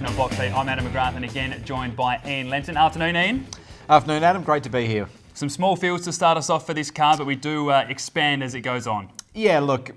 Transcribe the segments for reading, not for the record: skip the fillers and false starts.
on Box Seat. I'm Adam McGrath, and again joined by Ian Lenton. Afternoon, Ian. Afternoon, Adam. Great to be here. Some small fields to start us off for this card, but we do expand as it goes on. Yeah, look,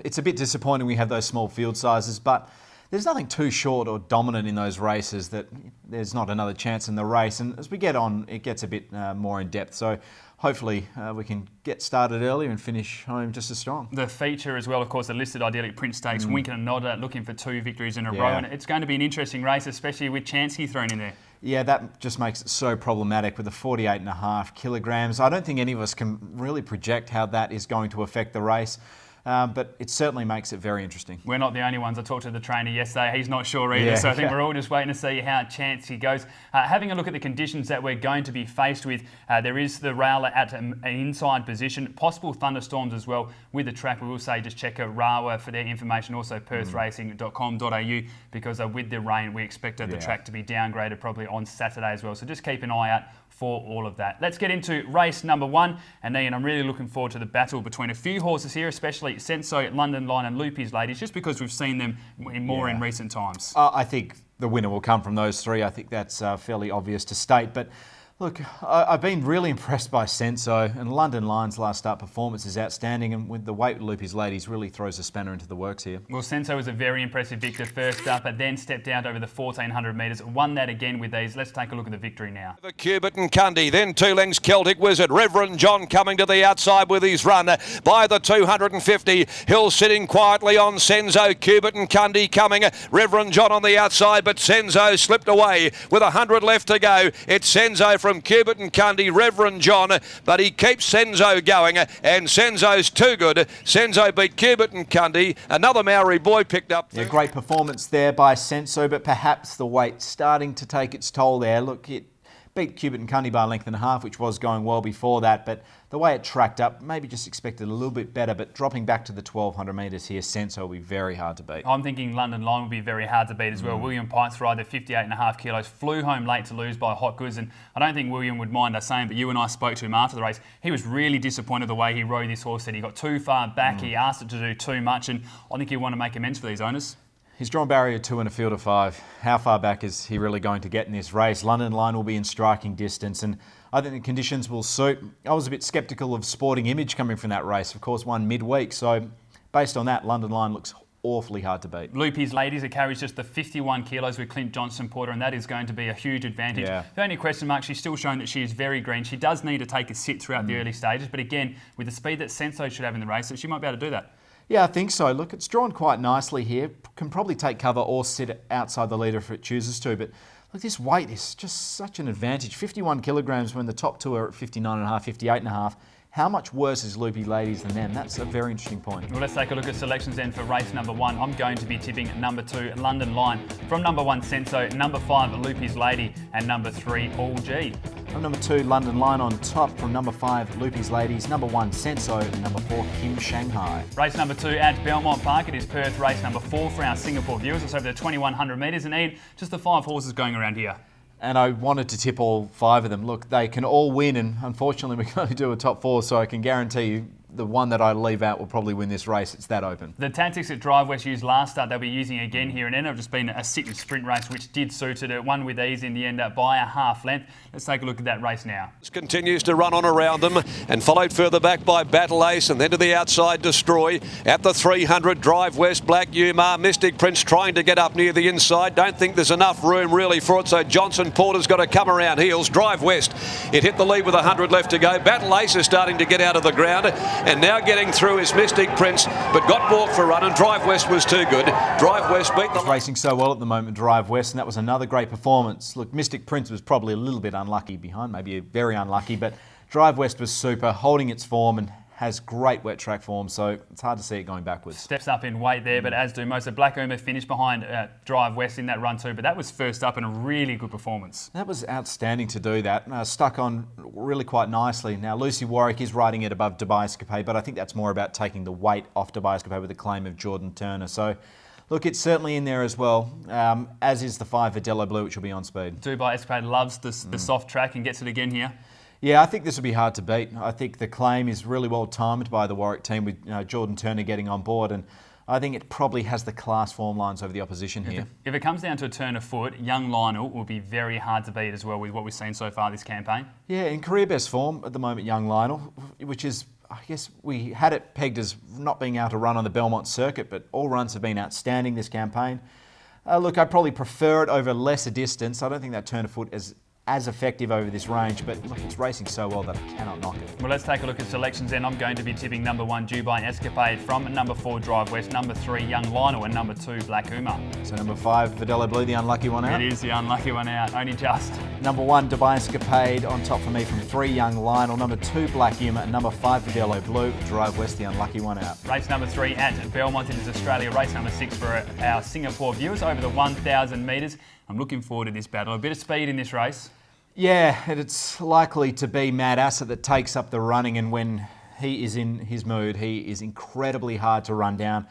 it's a bit disappointing we have those small field sizes, but there's nothing too short or dominant in those races that there's not another chance in the race. And as we get on, it gets a bit more in depth. So hopefully we can get started earlier and finish home just as strong. The feature as well, of course, the listed Idyllic Prince Stakes, Winkin and Nodder looking for 2 victories in a row. And it's going to be an interesting race, especially with Chansky thrown in there. Yeah, that just makes it so problematic with the 48.5 kilograms. I don't think any of us can really project how that is going to affect the race. But it certainly makes it very interesting. We're not the only ones. I talked to the trainer yesterday. He's not sure either. So I think we're all just waiting to see how Chansky goes. Having a look at the conditions that we're going to be faced with, there is the Rowler at an inside position, possible thunderstorms as well with the track. We will say just check out Rawa for their information, also perthracing.com.au, because with the rain, we expected the track to be downgraded probably on Saturday as well. So just keep an eye out for all of that. Let's get into race number 1. And Ian, I'm really looking forward to the battle between a few horses here, especially Senso, London Line and Loopy's Ladies, just because we've seen them more in recent times. I think the winner will come from those 3. I think that's fairly obvious to state. But look, I've been really impressed by Senso, and London Line's last start performance is outstanding, and with the weight Loopy's Ladies really throws a spanner into the works here. Well, Senso was a very impressive victor first up, but then stepped out over the 1,400 metres, won that again with these. Let's take a look at the victory now. The Cubit and Cundy, then 2 lengths Celtic Wizard. Reverend John coming to the outside with his run by the 250. Hill sitting quietly on Senso. Cubit and Cundy coming. Reverend John on the outside, but Senso slipped away with 100 left to go. It's Senso from Cubit and Cundy, Reverend John, but he keeps Senso going, and Senso's too good. Senso beat Cubit and Cundy. Another Maori boy picked up. Yeah, great performance there by Senso, but perhaps the weight starting to take its toll there. Look, it beat Cubit and Cundy by a length and a half, which was going well before that, but the way it tracked up, maybe just expected a little bit better, but dropping back to the 1,200 metres here, Senso will be very hard to beat. I'm thinking London Line will be very hard to beat as well. William Pikes ride, the 58.5 kilos, flew home late to lose by Hot Goods, and I don't think William would mind us saying, but you and I spoke to him after the race. He was really disappointed the way he rode this horse, that he got too far back, he asked it to do too much, and I think he'll want to make amends for these owners. He's drawn barrier 2 in a field of 5. How far back is he really going to get in this race? London Line will be in striking distance, and I think the conditions will suit. I was a bit sceptical of Sporting Image coming from that race. Of course, won midweek, so based on that, London Line looks awfully hard to beat. Loopy's Ladies, it carries just the 51 kilos with Clint Johnson Porter, and that is going to be a huge advantage. The only question mark, she's still shown that she is very green. She does need to take a sit throughout the early stages, but again, with the speed that Senso should have in the race, she might be able to do that. Yeah, I think so. Look, it's drawn quite nicely here. Can probably take cover or sit outside the leader if it chooses to. But look, this weight is just such an advantage. 51 kilograms when the top 2 are at 59.5, 58.5. How much worse is Loopy Ladies than them? That's a very interesting point. Well, let's take a look at selections then for race number 1. I'm going to be tipping number 2, London Line. From number 1, Senso, number 5, Loopy's Lady, and number 3, All G. From number 2, London Line on top. From number 5, Loopy's Ladies. Number 1, Senso. And number 4, Kim Shanghai. Race number 2 at Belmont Park. It is Perth race number 4 for our Singapore viewers. It's over the 2,100 metres, and Ian, just the 5 horses going around here. And I wanted to tip all 5 of them. Look, they can all win, and unfortunately we can only do a top 4, so I can guarantee you the one that I leave out will probably win this race. It's that open. The tactics that Drive West used last start, they'll be using again here, and it ended up just being a sit and sprint race, which did suit it. It won with ease in the end by a half length. Let's take a look at that race now. Continues to run on around them, and followed further back by Battle Ace, and then to the outside Destroy. At the 300, Drive West, Black Umar, Mystic Prince trying to get up near the inside. Don't think there's enough room really for it, so Johnson Porter's got to come around heels. Drive West, it hit the lead with 100 left to go. Battle Ace is starting to get out of the ground, and now getting through is Mystic Prince, but got walked for a run, and Drive West was too good. Drive West beat the... Racing so well at the moment, Drive West, and that was another great performance. Look, Mystic Prince was probably a little bit unlucky behind, maybe very unlucky, but Drive West was super, holding its form and has great wet track form, so it's hard to see it going backwards. Steps up in weight there, but as do most of Black Uma, finished behind Drive West in that run too, but that was first up and a really good performance. That was outstanding to do that. Stuck on really quite nicely. Now, Lucy Warwick is riding it above Dubai Escapade, but I think that's more about taking the weight off Dubai Escapade with the claim of Jordan Turner. So, look, it's certainly in there as well, as is the 5 Vidello Blue, which will be on speed. Dubai Escapade loves the soft track and gets it again here. Yeah, I think this will be hard to beat. I think the claim is really well timed by the Warwick team with Jordan Turner getting on board, and I think it probably has the class form lines over the opposition here. If it comes down to a turn of foot, young Lionel will be very hard to beat as well with what we've seen so far this campaign. Yeah, in career best form at the moment, young Lionel, which is, I guess we had it pegged as not being able to run on the Belmont circuit, but all runs have been outstanding this campaign. Look, I'd probably prefer it over lesser distance. I don't think that turn of foot is as effective over this range, but look, it's racing so well that I cannot knock it. Well, let's take a look at selections then. I'm going to be tipping number 1, Dubai Escapade, from number 4, Drive West, number 3, Young Lionel, and number 2, Black Uma. So number 5, Vidello Blue, the unlucky one out. It is the unlucky one out, only just. Number 1, Dubai Escapade on top for me from 3, Young Lionel, number 2, Black Uma, and number 5, Vidello Blue, Drive West, the unlucky one out. Race number 3 at Belmont. It is Australia. Race number 6 for our Singapore viewers over the 1,000 metres. I'm looking forward to this battle. A bit of speed in this race. Yeah, and it's likely to be Mad Asset that takes up the running, and when he is in his mood, he is incredibly hard to run down.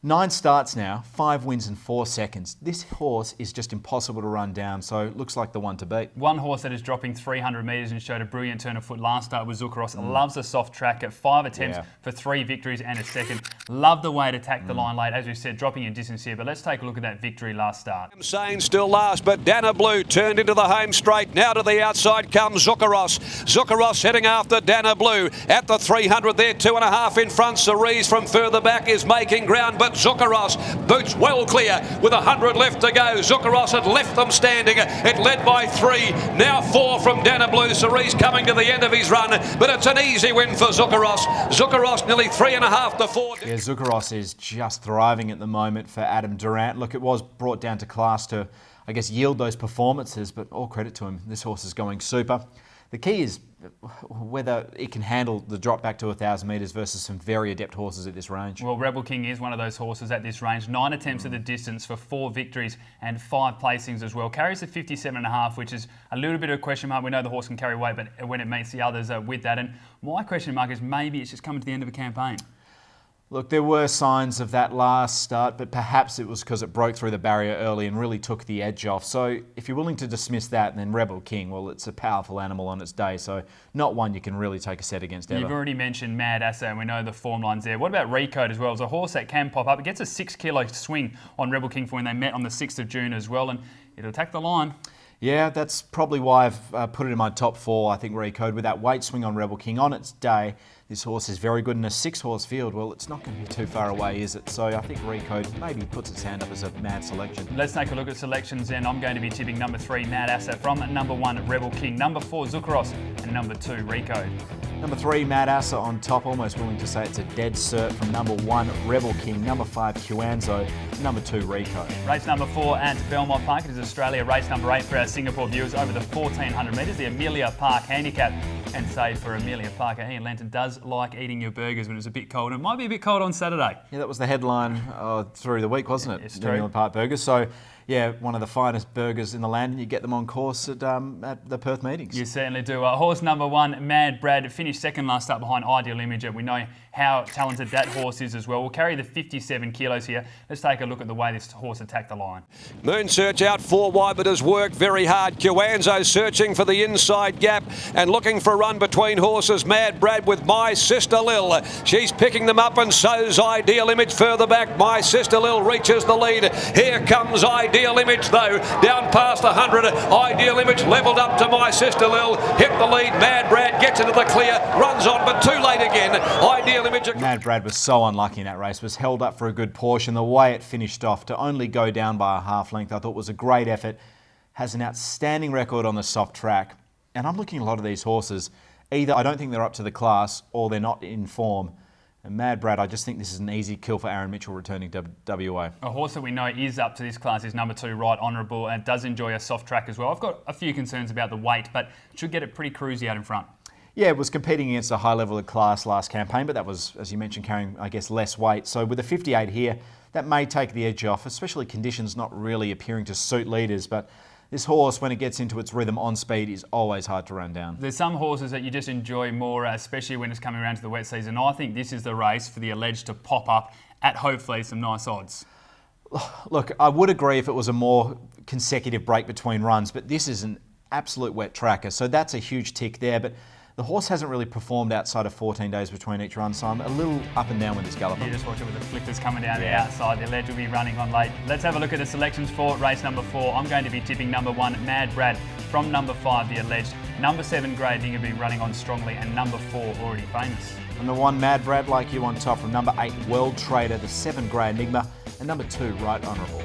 9 starts now, 5 wins in 4 seconds. This horse is just impossible to run down, so it looks like the one to beat. One horse that is dropping 300 metres and showed a brilliant turn of foot last start was Zuccaros. Loves a soft track at 5 attempts for 3 victories and a second. Love the way it attacked the line late, as we said, dropping in distance here. But let's take a look at that victory last start. Saying still last, but Dana Blue turned into the home straight. Now to the outside comes Zuccaros. Zuccaros heading after Dana Blue at the 300 there, 2.5 in front. Cerise from further back is making ground, but Zuccaros boots well clear with 100 left to go. Zuccaros had left them standing. It led by 3, now 4 from Dana Blue. Cerise coming to the end of his run, but it's an easy win for Zuccaros. Zuccaros nearly 3.5 to 4. Yeah, Zuccaros is just thriving at the moment for Adam Durrant. Look, it was brought down to class to, I guess, yield those performances, but all credit to him. This horse is going super. The key is whether it can handle the drop back to 1,000 metres versus some very adept horses at this range. Well, Rebel King is one of those horses at this range. 9 attempts at the distance for 4 victories and 5 placings as well. Carries the 57.5, which is a little bit of a question mark. We know the horse can carry weight, but when it meets the others with that. And my question mark is maybe it's just coming to the end of a campaign. Look, there were signs of that last start, but perhaps it was because it broke through the barrier early and really took the edge off. So if you're willing to dismiss that, then Rebel King, well, it's a powerful animal on its day, so not one you can really take a set against ever. You've already mentioned Mad Asset, and we know the form line's there. What about Recode as well? It's a horse that can pop up. It gets a 6 kilo swing on Rebel King for when they met on the 6th of June as well, and it'll attack the line. Yeah, that's probably why I've put it in my top 4, I think, Recode. With that weight swing on Rebel King on its day, this horse is very good in a 6-horse field. Well, it's not going to be too far away, is it? So I think Recode maybe puts its hand up as a mad selection. Let's take a look at selections then. I'm going to be tipping number 3, Mad Asset, from number 1, Rebel King, number 4, Zuccaros, and number 2, Recode. Number 3, Mad Asset on top, almost willing to say it's a dead cert from number 1, Rebel King, number 5, Cuanzo, number 2, Recode. Race number 4 at Belmont Park. It is Australia. Race number 8 for our Singapore viewers over the 1,400 metres, the Amelia Park Handicap. And say for Amelia Parker, Ian Lenton does like eating your burgers when it's a bit cold. It might be a bit cold on Saturday. Yeah, that was the headline through the week, wasn't it? It's true. Amelia Park Burgers. So, yeah, one of the finest burgers in the land. You get them on course at the Perth meetings. You certainly do. Horse number 1, Mad Brad, finished second last start behind Ideal Image. We know how talented that horse is as well. We'll carry the 57 kilos here. Let's take a look at the way this horse attacked the line. Moon Search out 4 wide, but has worked very hard. Cuanzo searching for the inside gap and looking for a run between horses. Mad Brad with My Sister Lil. She's picking them up, and so's Ideal Image further back. My Sister Lil reaches the lead. Here comes Ideal Image though, down past 100. Ideal Image levelled up to My Sister Lil. Hit the lead. Mad Brad gets into the clear, runs on, but too late again. Ideal Image. Mad Brad was so unlucky in that race. Was held up for a good portion. The way it finished off to only go down by a half length, I thought was a great effort. Has an outstanding record on the soft track. And I'm looking at a lot of these horses. Either I don't think they're up to the class or they're not in form. And Mad Brad, I just think this is an easy kill for Aaron Mitchell returning to WA. A horse that we know is up to this class is number 2, Right Honourable, and does enjoy a soft track as well. I've got a few concerns about the weight, but should get it pretty cruisy out in front. Yeah, it was competing against a high level of class last campaign, but that was, as you mentioned, carrying, I guess, less weight. So with a 58 here, that may take the edge off, especially conditions not really appearing to suit leaders. But this horse, when it gets into its rhythm on speed, is always hard to run down. There's some horses that you just enjoy more, especially when it's coming around to the wet season. I think this is the race for the Alleged to pop up at hopefully some nice odds. Look, I would agree if it was a more consecutive break between runs, but this is an absolute wet tracker, so that's a huge tick there. But the horse hasn't really performed outside of 14 days between each run, so I'm a little up and down with this gallop. You just watch it with the flickers coming down the outside. The ledge will be running on late. Let's have a look at the selections for race number 4. I'm going to be tipping number 1, Mad Brad, from number 5, The Alleged. Number 7, Grey Digger, be running on strongly, and number 4, Already Famous. Number 1, Mad Brad, like you on top, from number 8, World Trader, the 7, Grey Enigma, and number 2, Right Honourable.